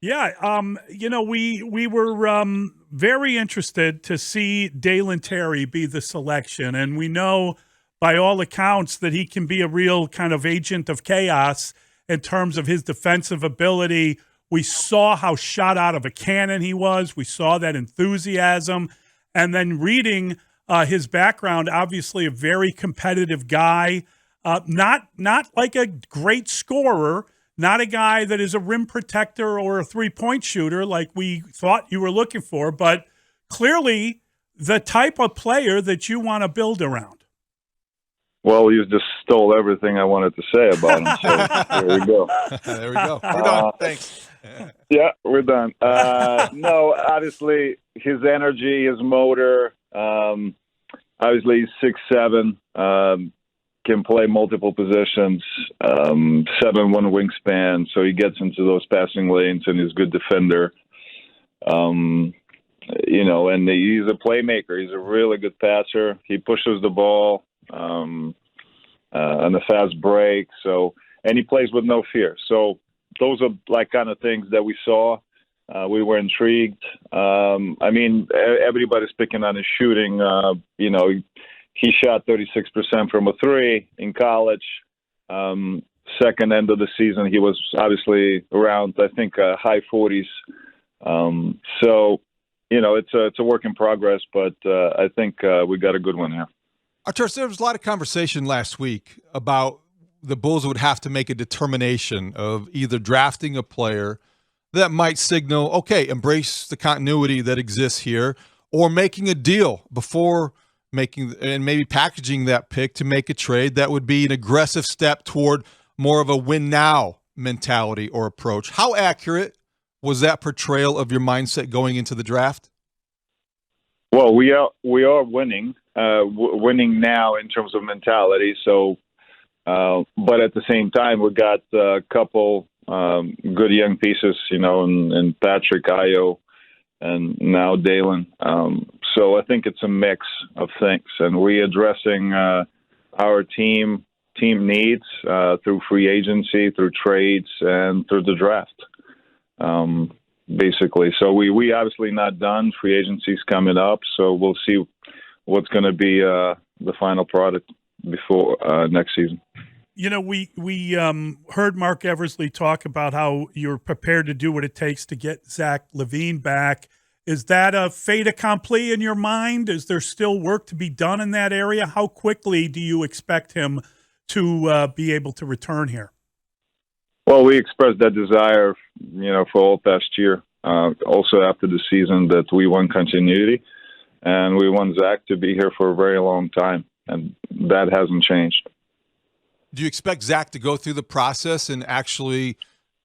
Yeah, we were very interested to see Dalen Terry be the selection, and we know by all accounts that he can be a real kind of agent of chaos in terms of his defensive ability. We saw how shot out of a cannon he was. We saw that enthusiasm, and then reading his background, obviously a very competitive guy, not like a great scorer, not a guy that is a rim protector or a three-point shooter like we thought you were looking for, but clearly the type of player that you want to build around. Well, you just stole everything I wanted to say about him. So there we go. There we go. We're done. Thanks. Yeah, we're done. No, obviously his energy, his motor. Obviously he's 6'7", can play multiple positions, 7'1" wingspan, so he gets into those passing lanes and he's a good defender. And he's a playmaker. He's a really good passer. He pushes the ball on a fast break. And he plays with no fear. So those are like kind of things that we saw. We were intrigued. Everybody's picking on his shooting. He shot 36% from a three in college. Second end of the season, he was obviously around, I think, high 40s. It's a work in progress, but I think we got a good one here. Arturas, there was a lot of conversation last week about the Bulls would have to make a determination of either drafting a player that might signal, okay, embrace the continuity that exists here, or making a deal before making and maybe packaging that pick to make a trade that would be an aggressive step toward more of a win now mentality or approach. How accurate was that portrayal of your mindset going into the draft? Well, we are winning, winning now in terms of mentality. So, but at the same time, we got a couple good young pieces, and Patrick, Ayo, and now Dalen. So I think it's a mix of things, and we're addressing our team needs through free agency, through trades, and through the draft. Basically, so we obviously not done. Free agency's coming up, so we'll see what's going to be the final product before next season. We heard Mark Eversley talk about how you're prepared to do what it takes to get Zach LaVine back. Is that a fait accompli in your mind? Is there still work to be done in that area? How quickly do you expect him to be able to return here? Well, we expressed that desire, for all past year. Also after the season that we want continuity, and we want Zach to be here for a very long time, and that hasn't changed. Do you expect Zach to go through the process and actually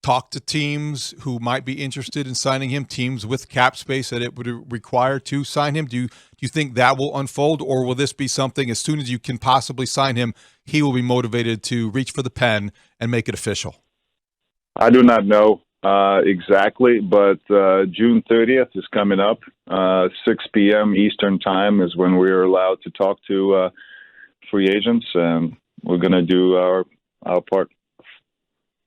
talk to teams who might be interested in signing him, teams with cap space that it would require to sign him? Do you think that will unfold, or will this be something as soon as you can possibly sign him, he will be motivated to reach for the pen and make it official? I do not know exactly, but June 30th is coming up. 6 p.m. Eastern time is when we are allowed to talk to free agents, and we're going to do our part.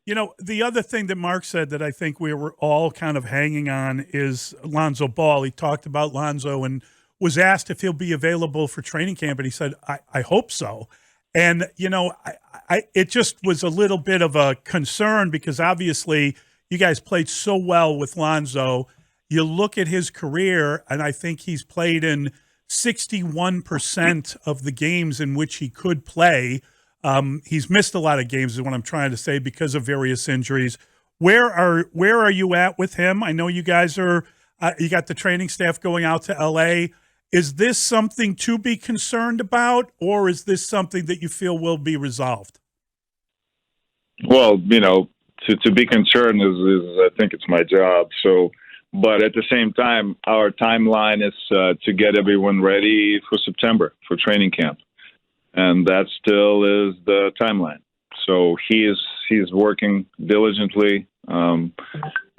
The other thing that Mark said that I think we were all kind of hanging on is Lonzo Ball. He talked about Lonzo and was asked if he'll be available for training camp, and he said, I hope so. And, it just was a little bit of a concern because obviously you guys played so well with Lonzo. You look at his career, and I think he's played in 61% of the games in which he could play. He's missed a lot of games is what I'm trying to say because of various injuries. Where are you at with him? I know you guys are you got the training staff going out to L.A. Is this something to be concerned about, or is this something that you feel will be resolved? Well, to be concerned is I think it's my job. So, but at the same time, our timeline is to get everyone ready for September for training camp, and that still is the timeline. So he's working diligently to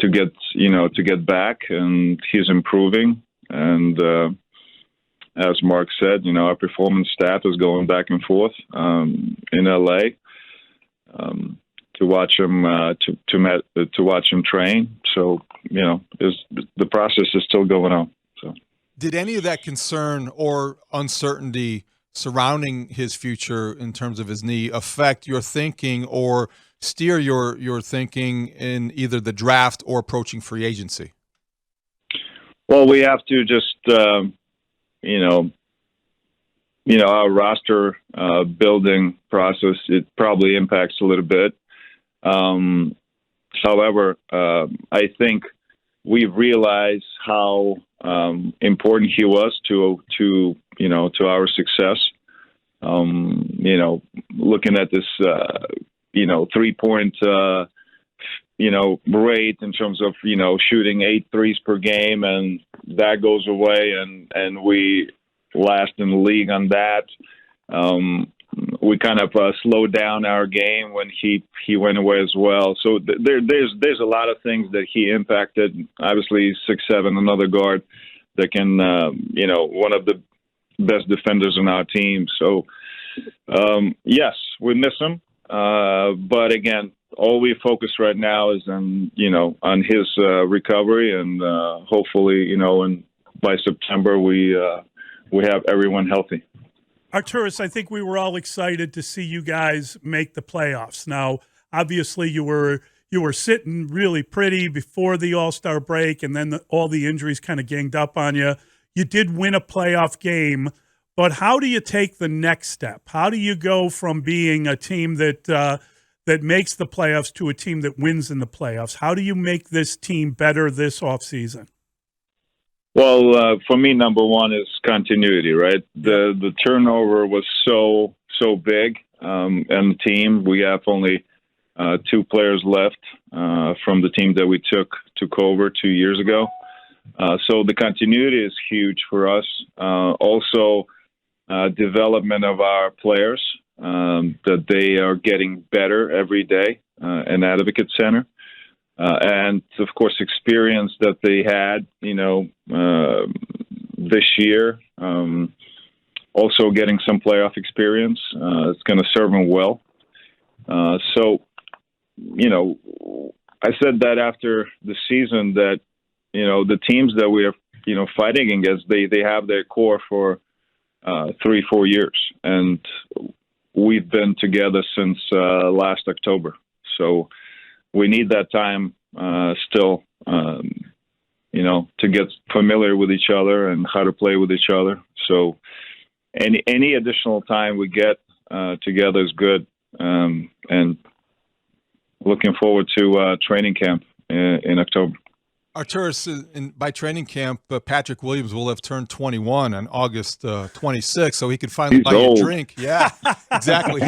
get back, and he's improving. And as Mark said, our performance staff is going back and forth in LA to watch him to watch him train. So the process is still going on. So, did any of that concern or uncertainty surrounding his future in terms of his knee affect your thinking or steer your thinking in either the draft or approaching free agency? Well, we have to just, our roster building process, it probably impacts a little bit. However, I think we've realized how important he was to our success. Looking at this, 3-point, rate in terms of, shooting 8 threes per game, and that goes away, and we last in the league on that. We kind of slowed down our game when he went away as well. So there's a lot of things that he impacted. Obviously, 6'7", another guard that can, one of the best defenders on our team. So, yes, we miss him. But again, all we focus right now is on his recovery, and hopefully, and by September we have everyone healthy. Arturas, I think we were all excited to see you guys make the playoffs. Now, obviously, you were sitting really pretty before the All-Star break, and then all the injuries kind of ganged up on you. You did win a playoff game, but how do you take the next step? How do you go from being a team that makes the playoffs to a team that wins in the playoffs? How do you make this team better this offseason? Well, for me, number one is continuity, right? The turnover was so big and the team. We have only 2 players left from the team that we took over 2 years ago. So the continuity is huge for us. Also, development of our players, that they are getting better every day in Advocate Center. And, of course, experience that they had, this year. Also getting some playoff experience. It's going to serve them well. So, I said that after the season that, the teams that we are, fighting against, they have their core for 3-4 years. And we've been together since last October. So we need that time still, to get familiar with each other and how to play with each other. So any additional time we get together is good. And looking forward to training camp in October. Arturas, by training camp, Patrick Williams will have turned 21 on August 26th, so he could finally buy you a drink. Yeah, exactly.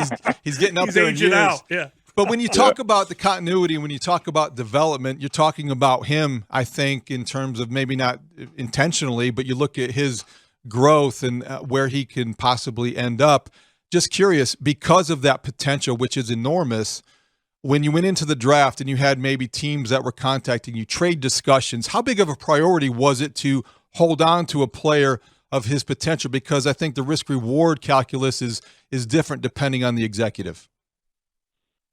He's getting up there in years. Out. Yeah. But when you talk about the continuity, when you talk about development, you're talking about him, I think, in terms of maybe not intentionally, but you look at his growth and where he can possibly end up. Just curious, because of that potential, which is enormous, when you went into the draft and you had maybe teams that were contacting you, trade discussions, how big of a priority was it to hold on to a player of his potential? Because I think the risk-reward calculus is different depending on the executive.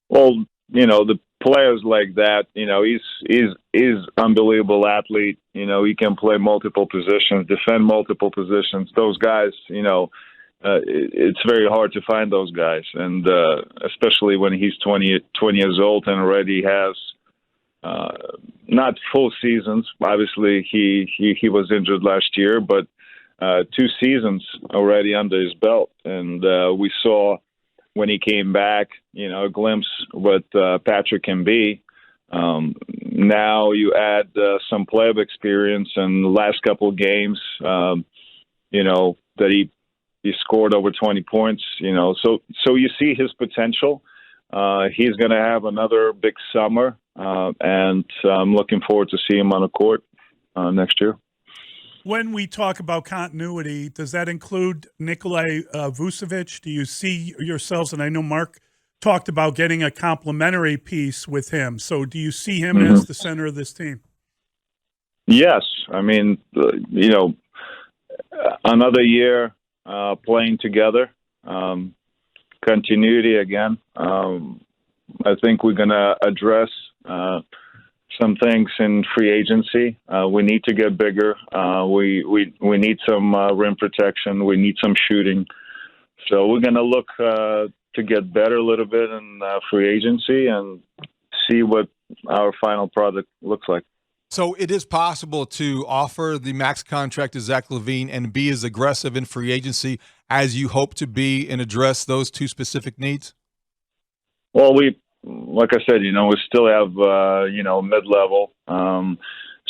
Well, the players like that, he's unbelievable athlete. He can play multiple positions, defend multiple positions. Those guys, it's very hard to find those guys. And especially when he's 20 years old and already has not full seasons. Obviously, he was injured last year, but 2 seasons already under his belt. And we saw when he came back, a glimpse what Patrick can be. Now you add some playoff experience in the last couple of games, that he scored over 20 points, so you see his potential. He's going to have another big summer, and I'm looking forward to seeing him on the court next year. When we talk about continuity, does that include Nikolai Vucevic? Do you see yourselves, and I know Mark talked about getting a complementary piece with him, so do you see him as the center of this team? Yes. I mean, another year playing together, continuity again. I think we're going to address some things in free agency. We need to get bigger. We need some rim protection. We need some shooting. So we're going to look to get better a little bit in free agency and see what our final product looks like. So it is possible to offer the max contract to Zach LaVine and be as aggressive in free agency as you hope to be and address those two specific needs? Well, like I said, we still have, mid-level.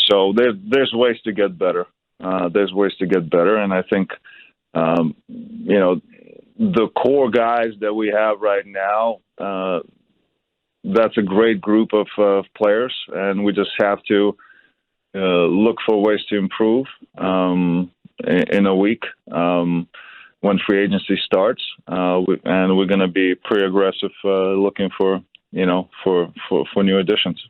So there's ways to get better. And I think, the core guys that we have right now, that's a great group of players, and we just have to look for ways to improve in a week when free agency starts, and we're going to be pretty aggressive looking for new additions.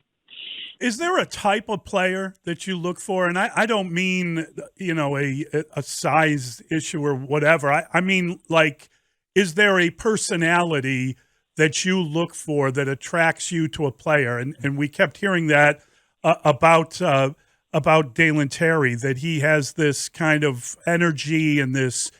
Is there a type of player that you look for? And I don't mean, a size issue or whatever. I mean, like, is there a personality that you look for that attracts you to a player? And we kept hearing that about Dalen Terry, that he has this kind of energy and this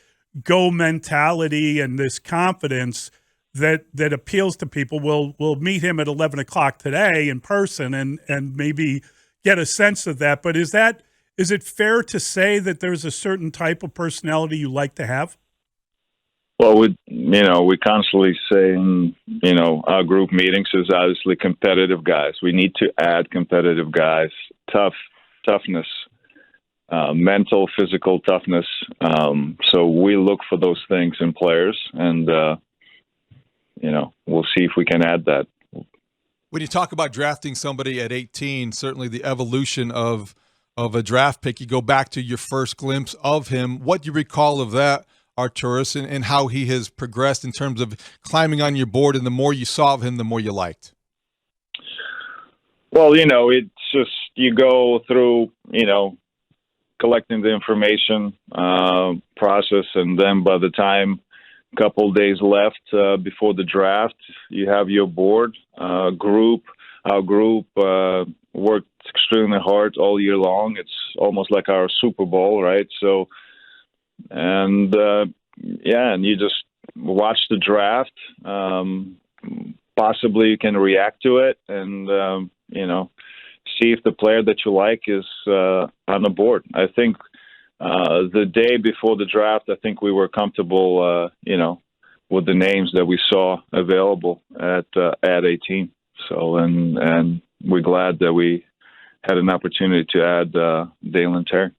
go mentality and this confidence that appeals to people. We'll meet him at 11 o'clock today in person and maybe get a sense of that. But is it fair to say that there's a certain type of personality you like to have? Well, we constantly say in, our group meetings is obviously competitive guys. We need to add competitive guys, toughness, mental, physical toughness. So we look for those things in players, and, we'll see if we can add that. When you talk about drafting somebody at 18, certainly the evolution of a draft pick, you go back to your first glimpse of him. What do you recall of that, Arturas, and how he has progressed in terms of climbing on your board, and the more you saw of him, the more you liked? Well, it's just you go through, collecting the information process, and then by the time a couple of days left before the draft, you have your board group. Our group worked extremely hard all year long. It's almost like our Super Bowl, right? So, and you just watch the draft. Possibly you can react to it and, see if the player that you like is on the board. I think the day before the draft, I think we were comfortable, with the names that we saw available at 18. So, and we're glad that we had an opportunity to add Dalen Terry.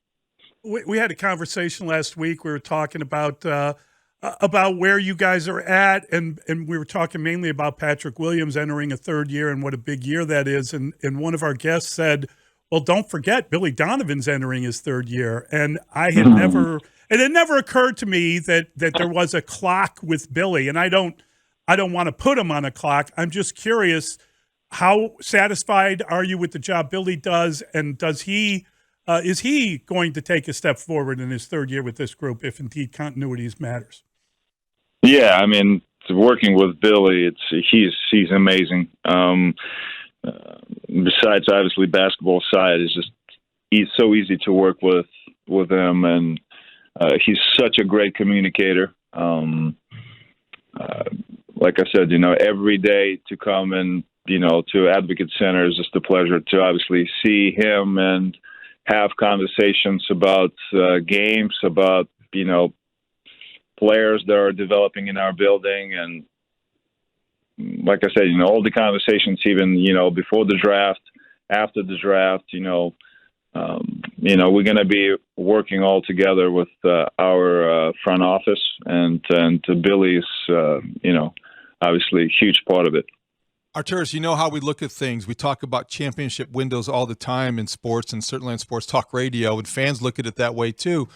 We had a conversation last week. We were talking about where you guys are at, and we were talking mainly about Patrick Williams entering a third year and what a big year that is. And one of our guests said, well, don't forget, Billy Donovan's entering his third year. And it had never occurred to me that there was a clock with Billy. And I don't want to put him on a clock. I'm just curious, how satisfied are you with the job Billy does? And is he going to take a step forward in his third year with this group, if indeed continuity matters? Yeah, I mean, working with Billy, he's amazing. Besides, obviously, basketball side he's so easy to work with him, and he's such a great communicator. Like I said, every day to come and to Advocate Center is just a pleasure to obviously see him and have conversations about games, about players that are developing in our building, and like I said, all the conversations, even before the draft, after the draft, we're going to be working all together with our front office, and Billy's obviously a huge part of it. Arturas, how we look at things. We talk about championship windows all the time in sports, and certainly in sports talk radio, and fans look at it that way too.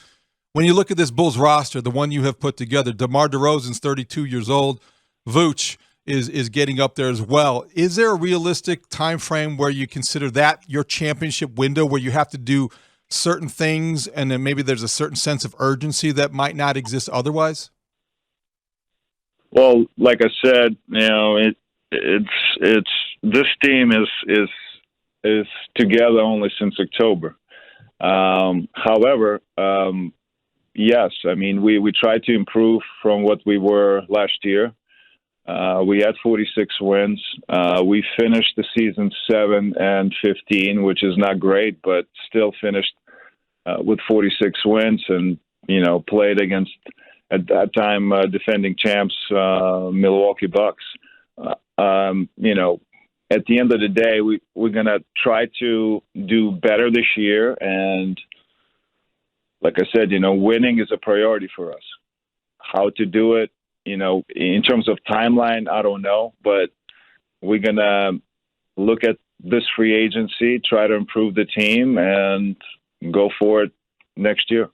When you look at this Bulls roster, the one you have put together, DeMar DeRozan's 32 years old, Vooch is getting up there as well. Is there a realistic time frame where you consider that your championship window, where you have to do certain things, and then maybe there's a certain sense of urgency that might not exist otherwise? Well, like I said, it's this team is is together only since October. However, yes, I mean, we tried to improve from what we were last year. We had 46 wins. We finished the season 7-15, which is not great, but still finished with 46 wins, and played against at that time defending champs Milwaukee Bucks. At the end of the day, we're gonna try to do better this year, and like I said, winning is a priority for us. How to do it, in terms of timeline, I don't know, but we're going to look at this free agency, try to improve the team, and go for it next year.